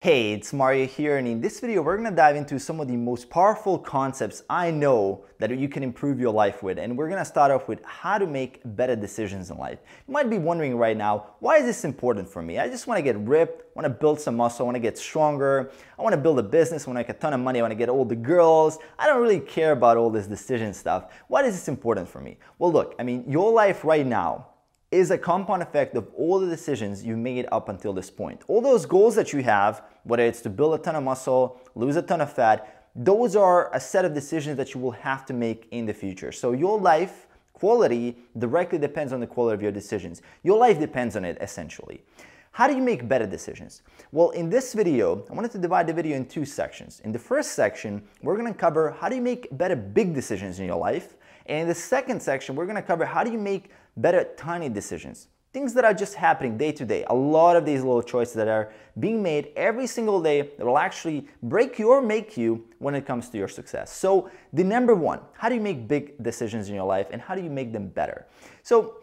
Hey, it's Mario here, and in this video we're going to dive into some of the most powerful concepts I know that you can improve your life with, and we're going to start off with how to make better decisions in life. You might be wondering right now, why is this important for me? I just want to get ripped, I want to build some muscle, I want to get stronger, I want to build a business, I want to make a ton of money, I want to get all the girls. I don't really care about all this decision stuff. Why is this important for me? Well, look, your life right now is a compound effect of all the decisions you made up until this point. All those goals that you have, whether it's to build a ton of muscle, lose a ton of fat, those are a set of decisions that you will have to make in the future. So your life quality directly depends on the quality of your decisions. Your life depends on it, essentially. How do you make better decisions? Well, in this video, I wanted to divide the video in two sections. In the first section, we're gonna cover how do you make better big decisions in your life. And in the second section, we're gonna cover how do you make better tiny decisions. Things that are just happening day to day. A lot of these little choices that are being made every single day that will actually break you or make you when it comes to your success. So the number one, how do you make big decisions in your life and how do you make them better? So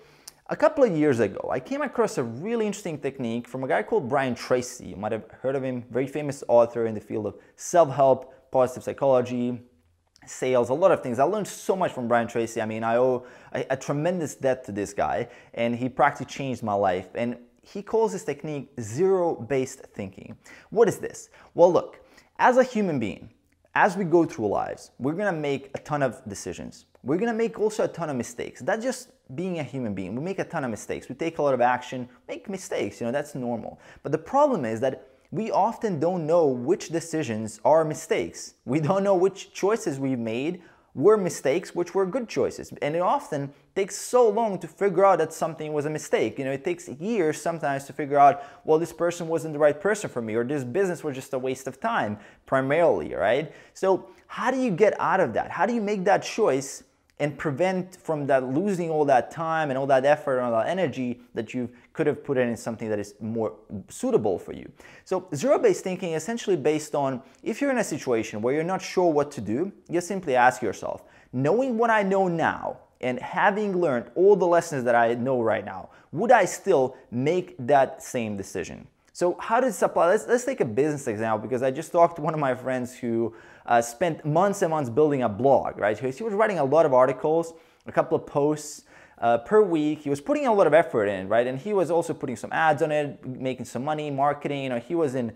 a couple of years ago, I came across a really interesting technique from a guy called Brian Tracy. You might have heard of him, very famous author in the field of self-help, positive psychology, sales, a lot of things. I learned so much from Brian Tracy. I owe a tremendous debt to this guy, and he practically changed my life. And he calls this technique zero-based thinking. What is this? Well, look, as a human being, as we go through lives, we're gonna make a ton of decisions. We're gonna make also a ton of mistakes. That's just being a human being. We make a ton of mistakes. We take a lot of action, make mistakes, that's normal. But the problem is that we often don't know which decisions are mistakes. We don't know which choices we've made were mistakes, which were good choices. And it often takes so long to figure out that something was a mistake. It takes years sometimes to figure out, well, this person wasn't the right person for me, or this business was just a waste of time, primarily, right? So how do you get out of that? How do you make that choice and prevent from that losing all that time and all that effort and all that energy that you could have put in something that is more suitable for you? So zero-based thinking is essentially based on, if you're in a situation where you're not sure what to do, you simply ask yourself, knowing what I know now and having learned all the lessons that I know right now, would I still make that same decision? So how does this apply? Let's take a business example, because I just talked to one of my friends who spent months and months building a blog, right? He was writing a lot of articles, a couple of posts per week. He was putting a lot of effort in, right? And he was also putting some ads on it, making some money, marketing. He was in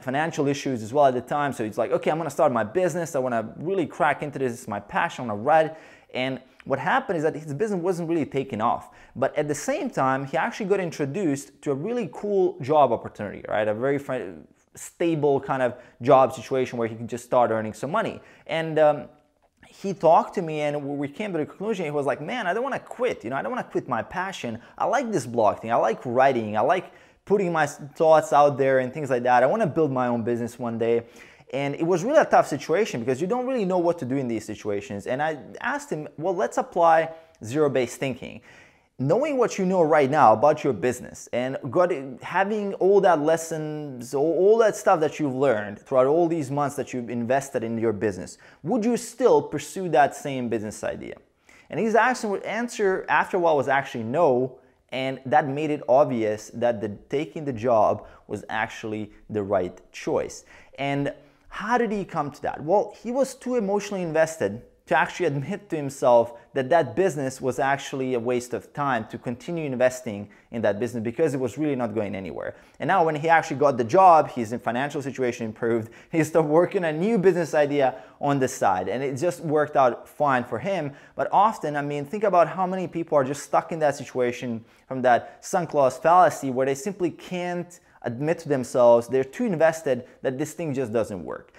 financial issues as well at the time. So he's like, okay, I'm gonna start my business. I wanna really crack into this. It's my passion. I wanna write. And what happened is that his business wasn't really taking off. But at the same time, he actually got introduced to a really cool job opportunity, right? A very stable kind of job situation where he can just start earning some money. And he talked to me, and we came to the conclusion. He was like, man, I don't want to quit. I don't want to quit my passion. I like this blog thing. I like writing. I like putting my thoughts out there and things like that. I want to build my own business one day. And it was really a tough situation because you don't really know what to do in these situations. And I asked him, well, let's apply zero-based thinking. Knowing what you know right now about your business and having all that lessons, all that stuff that you've learned throughout all these months that you've invested in your business, would you still pursue that same business idea? And his answer after a while was actually no. And that made it obvious that taking the job was actually the right choice. And how did he come to that? Well, he was too emotionally invested to actually admit to himself that that business was actually a waste of time to continue investing in that business because it was really not going anywhere. And now when he actually got the job, his financial situation improved, he started working on a new business idea on the side, and it just worked out fine for him. But often, think about how many people are just stuck in that situation from that sunk cost fallacy where they simply can't admit to themselves, they're too invested that this thing just doesn't work.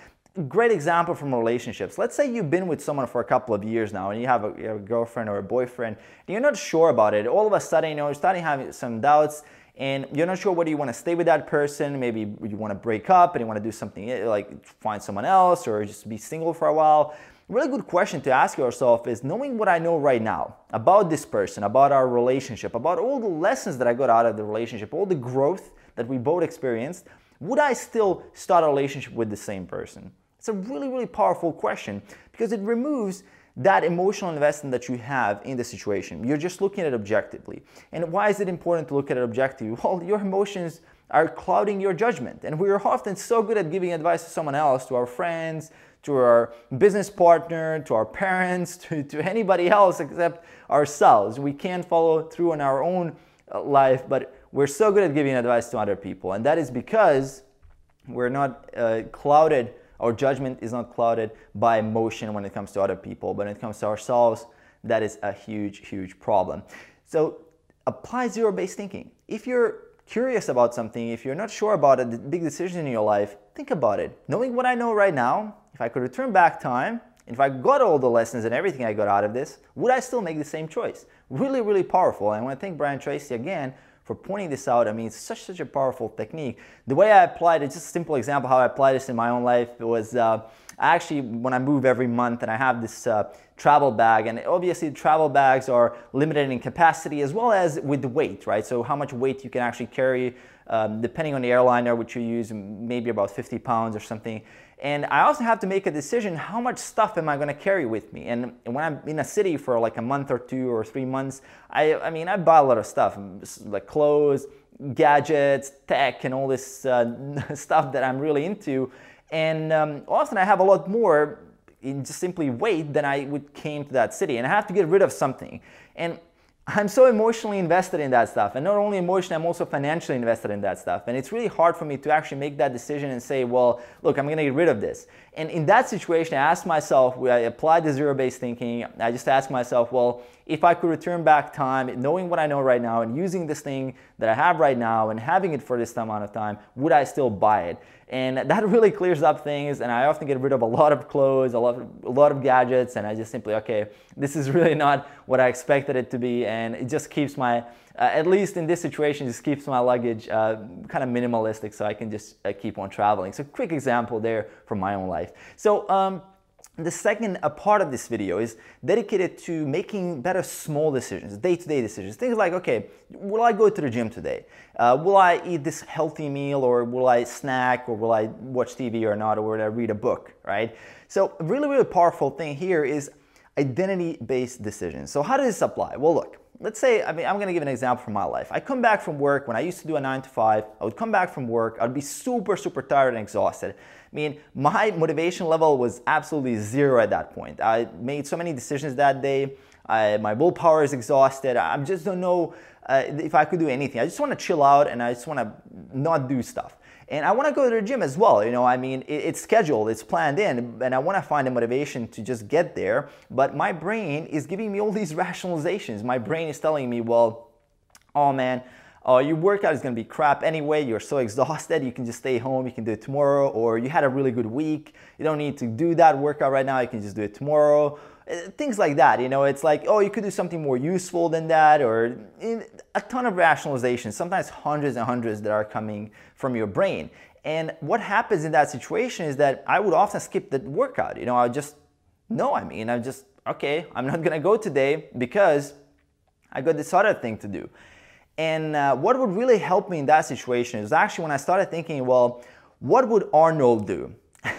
Great example from relationships. Let's say you've been with someone for a couple of years now and you have a girlfriend or a boyfriend and you're not sure about it. All of a sudden, you're starting having some doubts and you're not sure whether you want to stay with that person. Maybe you want to break up and you want to do something like find someone else or just be single for a while. A really good question to ask yourself is, knowing what I know right now about this person, about our relationship, about all the lessons that I got out of the relationship, all the growth that we both experienced, would I still start a relationship with the same person? It's a really, really powerful question because it removes that emotional investment that you have in the situation. You're just looking at it objectively. And why is it important to look at it objectively? Well, your emotions are clouding your judgment. And we are often so good at giving advice to someone else, to our friends, to our business partner, to our parents, to anybody else except ourselves. We can't follow through on our own life, but we're so good at giving advice to other people. And that is because we're not clouded, our judgment is not clouded by emotion when it comes to other people, but when it comes to ourselves, that is a huge, huge problem. So apply zero-based thinking. If you're curious about something, if you're not sure about a big decision in your life, think about it. Knowing what I know right now, if I could return back time, if I got all the lessons and everything I got out of this, would I still make the same choice? Really, really powerful. And I want to thank Brian Tracy again for pointing this out. I mean, it's such a powerful technique. The way I applied it, just a simple example how I applied this in my own life, it was actually when I move every month and I have this travel bag, and obviously travel bags are limited in capacity as well as with the weight, right? So how much weight you can actually carry, depending on the airliner which you use, maybe about 50 pounds or something. And I also have to make a decision, how much stuff am I going to carry with me? And when I'm in a city for like a month or 2 or 3 months, I mean, I buy a lot of stuff, like clothes, gadgets, tech, and all this stuff that I'm really into. And often I have a lot more in just simply weight than I would came to that city. And I have to get rid of something. And I'm so emotionally invested in that stuff. And not only emotionally, I'm also financially invested in that stuff. And it's really hard for me to actually make that decision and say, well, look, I'm going to get rid of this. And in that situation, I asked myself, I applied the zero-based thinking. I just asked myself, well, if I could return back time, knowing what I know right now and using this thing that I have right now and having it for this amount of time, would I still buy it? And that really clears up things, and I often get rid of a lot of clothes, a lot of gadgets, and I just simply, okay, this is really not what I expected it to be, and it just keeps my, at least in this situation, just keeps my luggage kind of minimalistic so I can just keep on traveling. So quick example there from my own life. So the second part of this video is dedicated to making better small decisions, day-to-day decisions. Things like, okay, will I go to the gym today? Will I eat this healthy meal, or will I snack, or will I watch TV or not, or will I read a book, right? So a really, really powerful thing here is identity-based decisions. So how does this apply? Well, look, let's say, I mean, I'm going to give an example from my life. I come back from work. When I used to do a 9 to 5, I would come back from work. I'd be super, super tired and exhausted. I mean, my motivation level was absolutely zero at that point. I made so many decisions that day. My willpower is exhausted. I just don't know if I could do anything. I just want to chill out and I just want to not do stuff. And I want to go to the gym as well. You know, I mean, it's scheduled, it's planned in, and I want to find the motivation to just get there. But my brain is giving me all these rationalizations. My brain is telling me, well, oh man, your workout is going to be crap anyway. You're so exhausted. You can just stay home. You can do it tomorrow. Or you had a really good week. You don't need to do that workout right now. You can just do it tomorrow. Things like that. You know, it's like, oh, you could do something more useful than that, or a ton of rationalizations, sometimes hundreds and hundreds that are coming from your brain. And what happens in that situation is that I would often skip the workout. You know, I would just, okay, I'm not going to go today because I got this other thing to do. And what would really help me in that situation is actually when I started thinking, well, what would Arnold do?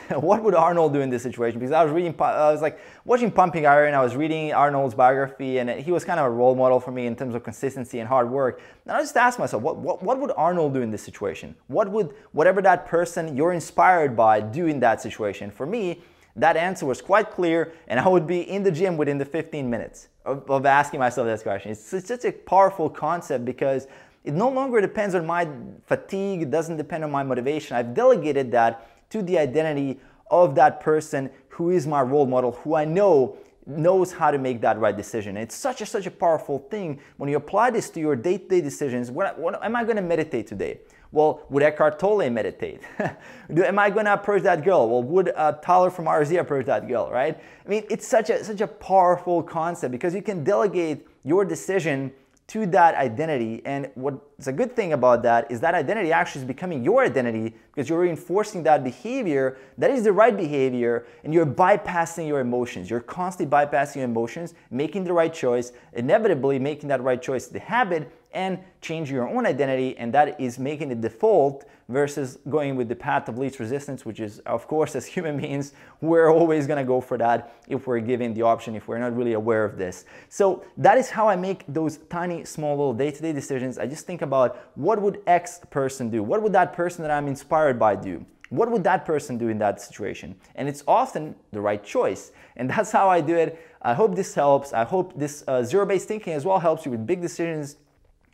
What would Arnold do in this situation? Because I was like watching Pumping Iron, I was reading Arnold's biography, and he was kind of a role model for me in terms of consistency and hard work. And I just asked myself, what would Arnold do in this situation? What would whatever that person you're inspired by do in that situation? For me, that answer was quite clear, and I would be in the gym within the 15 minutes of asking myself this question. It's such a powerful concept because it no longer depends on my fatigue, it doesn't depend on my motivation. I've delegated that to the identity of that person who is my role model, who I know knows how to make that right decision. It's such a powerful thing when you apply this to your day-to-day decisions. What am I going to meditate today? Well, would Eckhart Tolle meditate? Am I going to approach that girl? Well, would Tyler from RZ approach that girl, right? I mean, it's such a powerful concept because you can delegate your decision to that identity. And what's a good thing about that is that identity actually is becoming your identity because you're reinforcing that behavior that is the right behavior, and you're bypassing your emotions. You're constantly bypassing your emotions, making the right choice, inevitably making that right choice the habit, and changing your own identity, and that is making the default versus going with the path of least resistance, which is, of course, as human beings, we're always gonna go for that if we're given the option, if we're not really aware of this. So that is how I make those tiny, small, little day-to-day decisions. I just think about, what would X person do? What would that person that I'm inspired by do? What would that person do in that situation? And it's often the right choice. And that's how I do it. I hope this helps. I hope this zero-based thinking as well helps you with big decisions.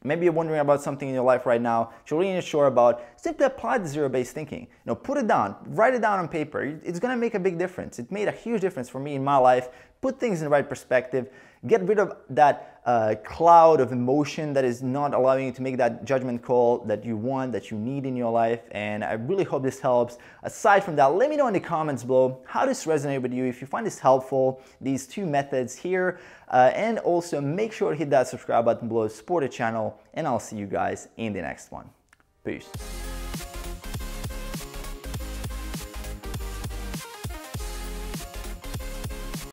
Maybe you're wondering about something in your life right now, you're really not sure about, simply apply the zero-based thinking. Put it down, write it down on paper. It's gonna make a big difference. It made a huge difference for me in my life. Put things in the right perspective, get rid of that cloud of emotion that is not allowing you to make that judgment call that you want, that you need in your life. And I really hope this helps. Aside from that, let me know in the comments below how this resonated with you, if you find this helpful, these two methods here. And also make sure to hit that subscribe button below, support the channel, and I'll see you guys in the next one. Peace.